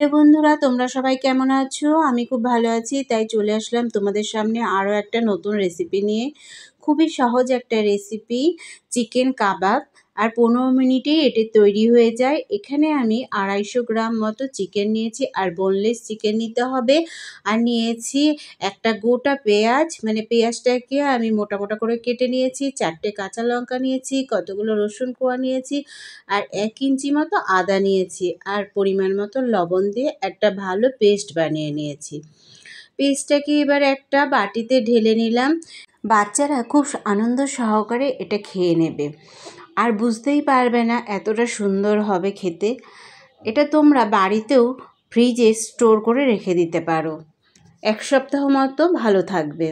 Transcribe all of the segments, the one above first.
বন্ধুরা, তোমরা সবাই কেমন আছো? আমি খুব ভালো আছি। তাই চলে আসলাম তোমাদের সামনে আরও একটা নতুন রেসিপি নিয়ে। খুবই সহজ একটা রেসিপি, চিকেন কাবাব। আর 15 মিনিটেই এটি তৈরি হয়ে যায়। এখানে আমি 250 গ্রাম মতো চিকেন নিয়েছি, আর বোনলেস চিকেন নিতে হবে। আর নিয়েছি একটা গোটা পেঁয়াজ, মানে পেঁয়াজটাকে আমি মোটা মোটা করে কেটে নিয়েছি। 4টে কাঁচা লঙ্কা নিয়েছি, কতগুলো রসুন কোয়া নিয়েছি, আর 1 ইঞ্চি মতো আদা নিয়েছি, আর পরিমাণ মতো লবণ দিয়ে একটা ভালো পেস্ট বানিয়ে নিয়েছি। পেস্টটাকে এবার একটা বাটিতে ঢেলে নিলাম। বাচ্চারা খুব আনন্দ সহকারে এটা খেয়ে নেবে, আর বুঝতেই পারবে না এতটা সুন্দর হবে খেতে। এটা তোমরা বাড়িতেও ফ্রিজে স্টোর করে রেখে দিতে পারো, 1 সপ্তাহ মতো ভালো থাকবে।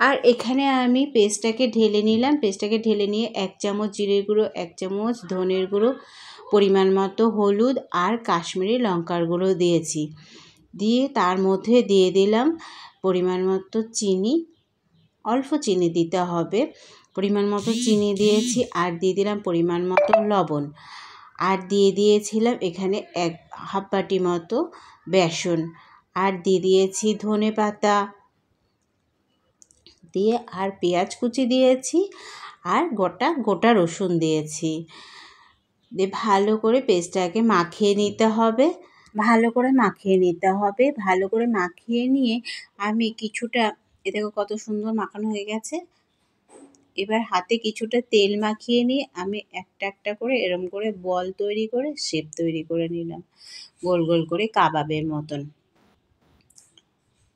আর এখানে আমি পেস্টটাকে ঢেলে নিলাম। পেস্টটাকে ঢেলে নিয়ে 1 চামচ জিরের গুঁড়ো, 1 চামচ ধনের গুঁড়ো, পরিমাণ মতো হলুদ আর কাশ্মীরি লঙ্কার গুঁড়ো দিয়েছি। দিয়ে তার মধ্যে দিয়ে দিলাম পরিমাণ মতো চিনি, অল্প চিনি দিতে হবে। পরিমাণ মতো চিনি দিয়েছি, আর দিয়ে দিলাম পরিমাণ মতো লবণ, আর দিয়ে দিয়েছিলাম এখানে হাফ বাটি মতো বেসন, আর দিয়ে দিয়েছি ধনে পাতা দিয়ে, আর পেঁয়াজ কুচি দিয়েছি, আর গোটা রসুন দিয়েছি। দিয়ে ভালো করে পেস্টটাকে মাখিয়ে নিতে হবে। ভালো করে মাখিয়ে নিয়ে আমি কিছুটা, দেখো কত সুন্দর মাখানো হয়ে গেছে। এবার হাতে কিছুটা তেল মাখিয়ে নিয়ে আমি একটা একটা করে এরম করে বল তৈরি করে শেপ তৈরি করে নিলাম, গোল গোল করে কাবাবের মতন।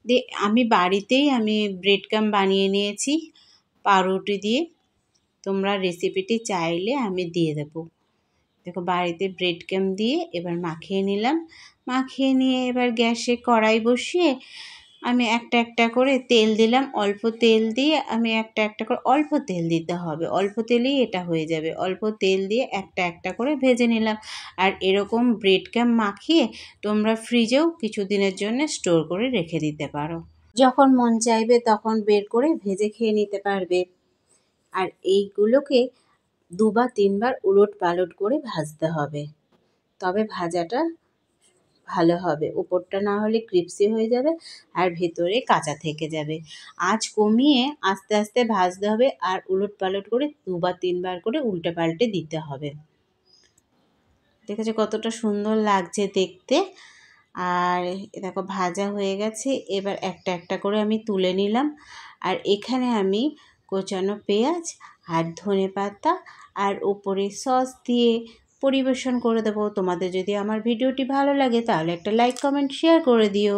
দিয়ে আমি বাড়িতেই ব্রেড ক্রাম্ব বানিয়ে নিয়েছি পাউরুটি দিয়ে। তোমরা রেসিপিটি চাইলে আমি দিয়ে দেবো। দেখো বাড়িতে ব্রেড ক্রাম্ব দিয়ে এবার মাখিয়ে নিলাম। মাখিয়ে নিয়ে এবার গ্যাসে কড়াই বসিয়ে আমি একটা একটা করে তেল দিলাম। অল্প তেল দিয়ে আমি একটা একটা করে, অল্প তেল দিতে হবে, অল্প তেলেই এটা হয়ে যাবে। অল্প তেল দিয়ে একটা একটা করে ভেজে নিলাম। আর এরকম ব্রেড ক্রাম্ব মাখিয়ে তোমরা ফ্রিজেও কিছু দিনের জন্য স্টোর করে রেখে দিতে পারো। যখন মন চাইবে তখন বের করে ভেজে খেয়ে নিতে পারবে। আর এইগুলোকে 2 বা 3 বার উলট পালট করে ভাজতে হবে, তবে ভাজাটা ভালো হবে। উপরটা না হলে ক্রিপসি হয়ে যাবে, আর ভেতরে কাঁচা থেকে যাবে। আঁচ কমিয়ে আস্তে আস্তে ভাজতে হবে, আর উলট পালট করে 2 বা 3 বার করে উল্টে পাল্টে দিতে হবে। দেখেছো কতটা সুন্দর লাগছে দেখতে। আর দেখো ভাজা হয়ে গেছে। এবার একটা একটা করে আমি তুলে নিলাম। আর এখানে আমি কোচানো পেঁয়াজ আর ধনেপাতা আর ওপরে সস দিয়ে পরিবেশন করে দেবো। তোমাদের যদি আমার ভিডিওটি ভালো লাগে তাহলে একটা লাইক, কমেন্ট, শেয়ার করে দিও।